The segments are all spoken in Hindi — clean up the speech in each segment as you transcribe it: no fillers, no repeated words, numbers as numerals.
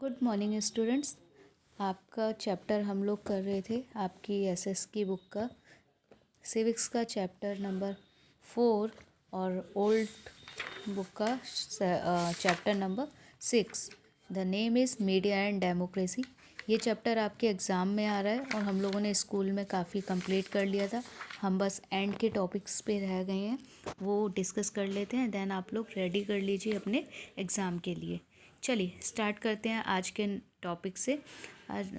Good morning students. आपका चैप्टर हम लोग कर रहे थे आपकी एसएस की बुक का सिविक्स का चैप्टर नंबर 4 और ओल्ड बुक का chapter number 6। The name is media and democracy. ये चैप्टर आपके एग्ज़ाम में आ रहा है और हम लोगों ने स्कूल में काफ़ी कंप्लीट कर लिया था। हम बस एंड के टॉपिक्स पे रह गए हैं, वो डिस्कस कर लेते हैं, देन आप लोग रेडी कर लीजिए अपने एग्ज़ाम के लिए। चलिए स्टार्ट करते हैं आज के टॉपिक से। आज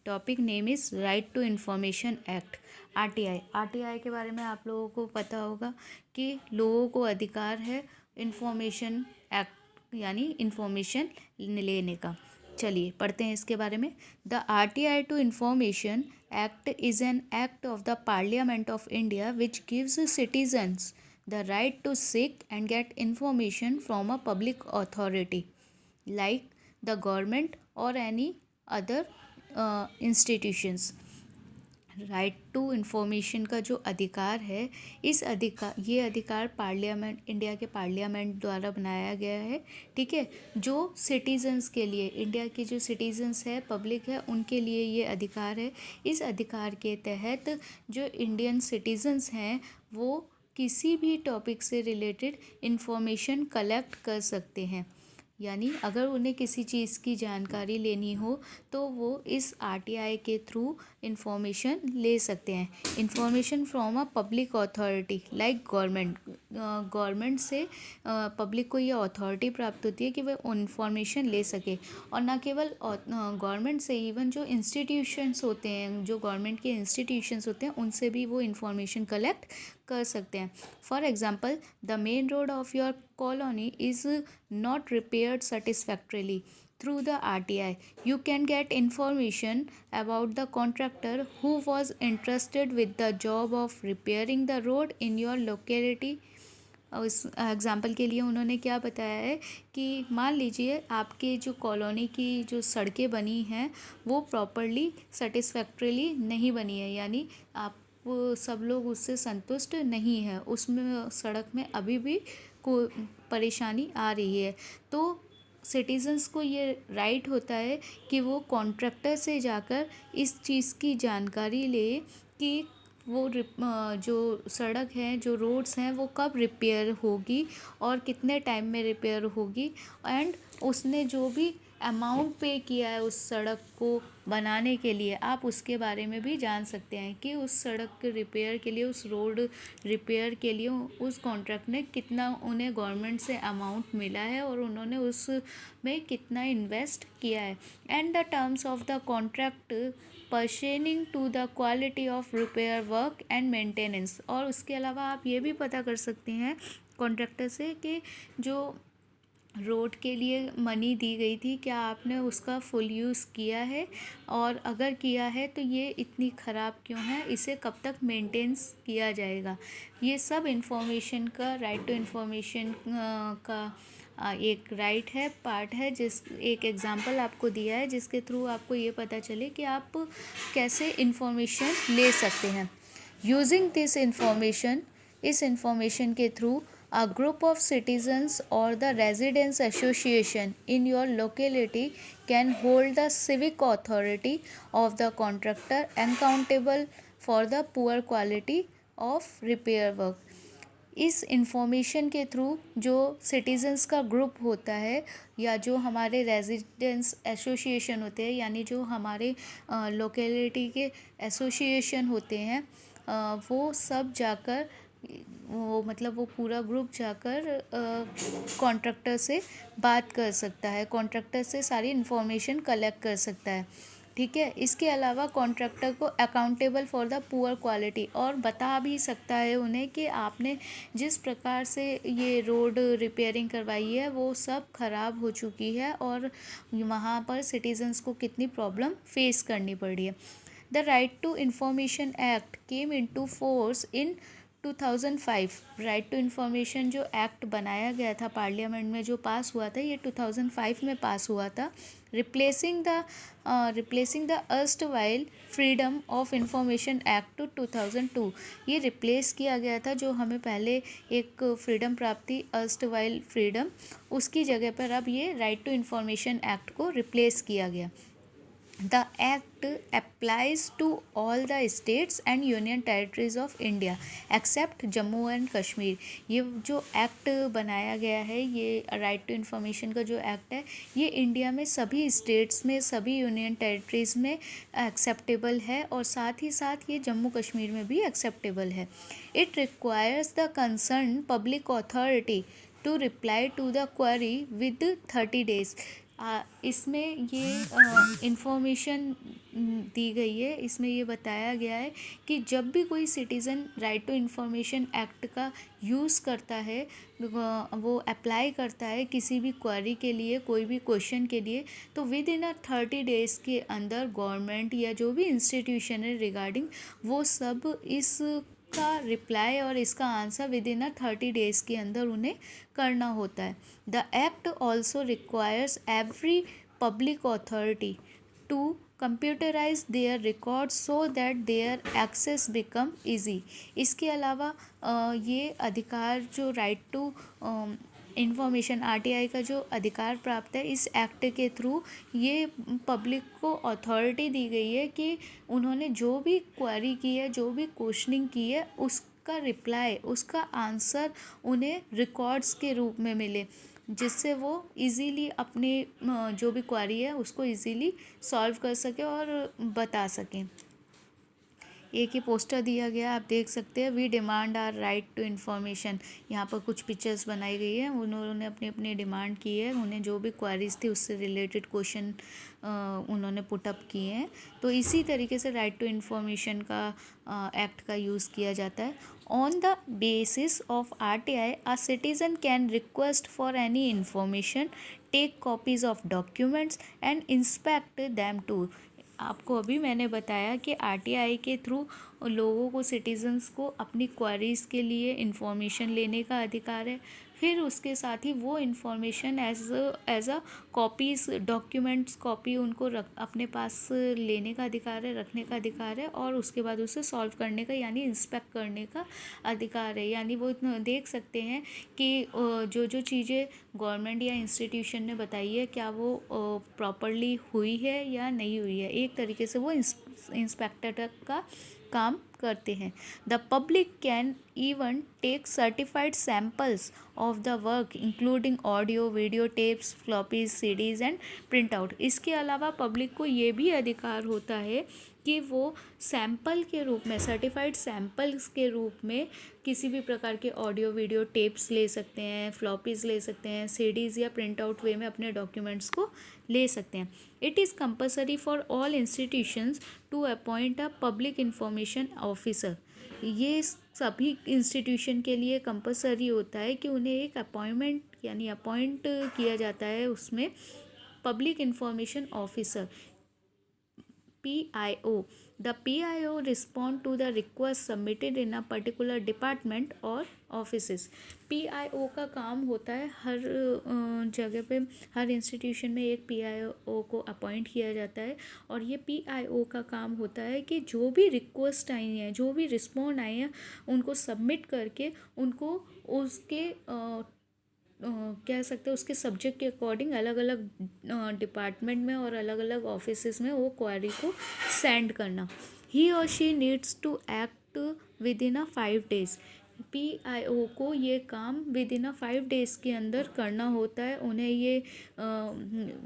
topic name is right to information act, RTI. RTI के बारे में आप लोगों को पता होगा कि लोगों को अधिकार है इन्फॉर्मेशन एक्ट यानी इन्फॉर्मेशन लेने का। चलिए पढ़ते हैं इसके बारे में। The RTI to information act is an act of the parliament of India which gives citizens the right to seek and get information from a public authority like the government or any other institutions। Right to information का जो अधिकार है, ये अधिकार पार्लियामेंट, इंडिया के पार्लियामेंट द्वारा बनाया गया है। ठीक है, जो सिटीजन्स के लिए, इंडिया के जो सिटीजन्स है, पब्लिक है, उनके लिए ये अधिकार है। इस अधिकार के तहत जो इंडियन सिटीजन्स हैं वो किसी भी टॉपिक से रिलेटेड इन्फॉर्मेशन कलेक्ट कर सकते हैं। यानी अगर उन्हें किसी चीज़ की जानकारी लेनी हो तो वो इस आरटीआई के थ्रू इन्फॉर्मेशन ले सकते हैं। Information from a public authority like government. Government से पब्लिक को ये अथॉरिटी प्राप्त होती है कि वह इन्फॉर्मेशन ले सके। और ना केवल गवर्नमेंट से, इवन जो इंस्टीट्यूशंस होते हैं, जो गवर्नमेंट के इंस्टीट्यूशंस होते हैं, उनसे भी वो इन्फॉर्मेशन कलेक्ट कर सकते हैं। For example, the main road of your colony is not repaired satisfactorily. Through the RTI, you can get information about the contractor who was entrusted with the job of repairing the road in your locality। और इस एग्ज़ाम्पल के लिए उन्होंने क्या बताया है कि मान लीजिए आपके जो कॉलोनी की जो सड़कें बनी हैं वो प्रॉपरली सेटिस्फैक्ट्रीली नहीं बनी है, यानी आप सब लोग उससे संतुष्ट नहीं हैं, उसमें सड़क में अभी भी को परेशानी आ रही है। तो सिटीजन्स को ये राइट होता है कि वो कॉन्ट्रैक्टर से जाकर इस चीज़ की जानकारी ले कि वो जो सड़क है, जो रोड्स हैं, वो कब रिपेयर होगी और कितने टाइम में रिपेयर होगी, एंड उसने जो भी अमाउंट पे किया है उस सड़क को बनाने के लिए, आप उसके बारे में भी जान सकते हैं कि उस सड़क के रिपेयर के लिए, उस रोड रिपेयर के लिए उस कॉन्ट्रैक्ट ने कितना, उन्हें गवर्नमेंट से अमाउंट मिला है और उन्होंने उसमें कितना इन्वेस्ट किया है। And the terms of the contract pertaining to the quality of repair work and maintenance. और उसके अलावा आप ये भी पता कर सकते हैं कॉन्ट्रैक्टर से कि जो रोड के लिए मनी दी गई थी, क्या आपने उसका फुल यूज़ किया है, और अगर किया है तो ये इतनी ख़राब क्यों है, इसे कब तक मेंटेन्स किया जाएगा। ये सब इन्फॉर्मेशन का, राइट टू इन्फॉर्मेशन का एक राइट है, पार्ट है। एक एग्ज़ाम्पल आपको दिया है जिसके थ्रू आपको ये पता चले कि आप कैसे इन्फॉर्मेशन ले सकते हैं। यूजिंग दिस इन्फॉर्मेशन, इस इन्फॉर्मेशन के through a group of citizens or the residents association in your locality can hold the civic authority of the contractor accountable for the poor quality of repair work। इस इंफॉर्मेशन के थ्रू जो सिटीजन्स का ग्रुप होता है या जो हमारे रेजिडेंट्स एसोसिएशन होते हैं, यानी जो हमारे लोकेलिटी के एसोसिएशन होते हैं, वो सब जाकर, वो मतलब वो पूरा ग्रुप जाकर कॉन्ट्रैक्टर से बात कर सकता है, कॉन्ट्रैक्टर से सारी इन्फॉर्मेशन कलेक्ट कर सकता है। ठीक है, इसके अलावा कॉन्ट्रैक्टर को accountable for the poor quality, और बता भी सकता है उन्हें कि आपने जिस प्रकार से ये रोड रिपेयरिंग करवाई है वो सब ख़राब हो चुकी है और वहाँ पर सिटीजन्स को कितनी प्रॉब्लम फेस करनी पड़ रही है। The right to information act came into force in 2005 right to information जो एक्ट बनाया गया था पार्लियामेंट में, जो पास हुआ था, ये 2005 में पास हुआ था। Replacing the erstwhile freedom of information act 2002। ये रिप्लेस किया गया था, जो हमें पहले एक फ्रीडम प्राप्त थी अर्स्टवाइल फ्रीडम, उसकी जगह पर अब ये राइट टू इन्फॉर्मेशन एक्ट को रिप्लेस किया गया। The act applies to all the states and union territories of India except Jammu and Kashmir. ये जो एक्ट बनाया गया है, ये राइट टू इन्फॉर्मेशन का जो एक्ट है, ये इंडिया में सभी स्टेट्स में, सभी यूनियन टेरिटरीज़ में एक्सेप्टेबल है और साथ ही साथ ये जम्मू कश्मीर में भी एक्सेप्टेबल है। It requires the concern public authority to reply to the query with 30 days। इसमें ये इंफॉर्मेशन दी गई है, इसमें ये बताया गया है कि जब भी कोई citizen right to information act का यूज़ करता है, वो अप्लाई करता है किसी भी क्वेरी के लिए, कोई भी क्वेश्चन के लिए, तो विद इन 30 days के अंदर गवर्नमेंट या जो भी इंस्टीट्यूशन है रिगार्डिंग, वो सब इस का रिप्लाई और इसका आंसर विद इन 30 days के अंदर उन्हें करना होता है। The act also requires every public authority to computerise their records so that their access become easy. इसके अलावा ये अधिकार जो राइट टू इन्फॉर्मेशन आरटीआई का जो अधिकार प्राप्त है, इस एक्ट के थ्रू ये पब्लिक को अथॉरिटी दी गई है कि उन्होंने जो भी क्वेरी की है, जो भी क्वेश्चनिंग की है, उसका रिप्लाई, उसका आंसर उन्हें रिकॉर्ड्स के रूप में मिले, जिससे वो इजीली अपने जो भी क्वेरी है उसको इजीली सॉल्व कर सके और बता सकें। एक ही पोस्टर दिया गया, आप देख सकते हैं, we demand our right to information. यहाँ पर कुछ पिक्चर्स बनाई गई है, उन्होंने अपनी अपनी डिमांड की है, उन्हें जो भी क्वेरीज थी उससे रिलेटेड क्वेश्चन उन्होंने पुटअप किए हैं। तो इसी तरीके से राइट टू इन्फॉर्मेशन का एक्ट का यूज़ किया जाता है। On the basis of RTI a citizen can request for any information, take copies of documents and inspect them too. आपको अभी मैंने बताया कि आरटीआई के थ्रू लोगों को, सिटीजन्स को अपनी क्वेरीज़ के लिए इंफॉर्मेशन लेने का अधिकार है। फिर उसके साथ ही वो information as a copies, documents copy उनको अपने पास लेने का अधिकार है, रखने का अधिकार है, और उसके बाद उसे सॉल्व करने का यानी इंस्पेक्ट करने का अधिकार है। यानी वो देख सकते हैं कि जो जो चीज़ें गवर्नमेंट या इंस्टीट्यूशन ने बताई है, क्या वो प्रॉपरली हुई है या नहीं हुई है। एक तरीके से वो इंस्पेक्टर का काम करते हैं। The public can even take certified samples of the work including audio, video tapes, floppies, CDs and print out. इसके अलावा पब्लिक को ये भी अधिकार होता है कि वो सैम्पल के रूप में, सर्टिफाइड सैम्पल्स के रूप में किसी भी प्रकार के ऑडियो, वीडियो टेप्स ले सकते हैं, फ्लॉपीज़ ले सकते हैं, सीडीज़ या प्रिंट आउट वे में अपने डॉक्यूमेंट्स को ले सकते हैं। It is compulsory for all institutions to appoint a public information officer. ये सभी इंस्टीट्यूशन के लिए कंपलसरी होता है कि उन्हें एक अपॉइंट किया जाता है उसमें public information officer, PIO. The PIO respond to the request submitted in a particular department or offices. PIO का काम होता है, हर जगह पे, हर इंस्टीट्यूशन में एक PIO को अपॉइंट किया जाता है, और ये PIO का काम होता है कि जो भी रिक्वेस्ट आई हैं, जो भी रिस्पॉन्ड आए हैं, उनको सबमिट करके उनको उसके कह सकते हैं उसके सब्जेक्ट के अकॉर्डिंग अलग अलग डिपार्टमेंट में और अलग अलग ऑफिसेस में वो क्वेरी को सेंड करना। ही और she needs to act within 5 days। PIO को ये काम विद इन 5 days के अंदर करना होता है। उन्हें ये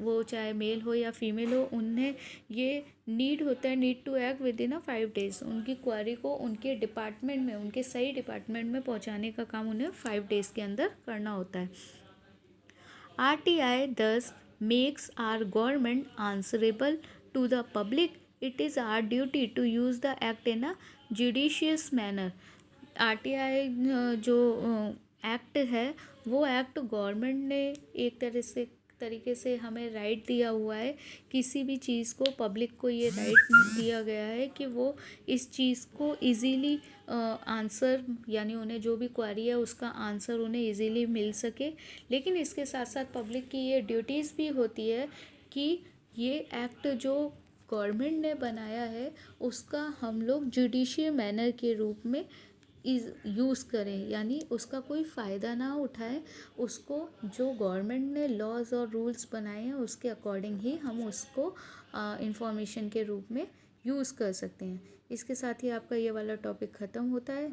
वो चाहे मेल हो या फीमेल हो, उन्हें ये नीड होता है, need to act within 5 days। उनकी क्वेरी को उनके डिपार्टमेंट में, उनके सही डिपार्टमेंट में पहुंचाने का काम उन्हें 5 days के अंदर करना होता है। RTI thus makes our government answerable to the public. It is our duty to use the act in a judicious manner. RTI जो एक्ट है, वो एक्ट गवर्नमेंट ने एक तरह से तरीके से हमें राइट दिया हुआ है, किसी भी चीज़ को पब्लिक को ये राइट दिया गया है कि वो इस चीज़ को इजीली आंसर, यानी उन्हें जो भी क्वेरी है उसका आंसर उन्हें इजीली मिल सके। लेकिन इसके साथ साथ पब्लिक की ये ड्यूटीज़ भी होती है कि ये एक्ट जो गवर्नमेंट ने बनाया है उसका हम लोग जुडिशियल मैनर के रूप में यूज़ करें, यानी उसका कोई फ़ायदा ना उठाएं। उसको जो गवर्नमेंट ने लॉज और रूल्स बनाए हैं उसके अकॉर्डिंग ही हम उसको इंफॉर्मेशन के रूप में यूज़ कर सकते हैं। इसके साथ ही आपका ये वाला टॉपिक ख़त्म होता है।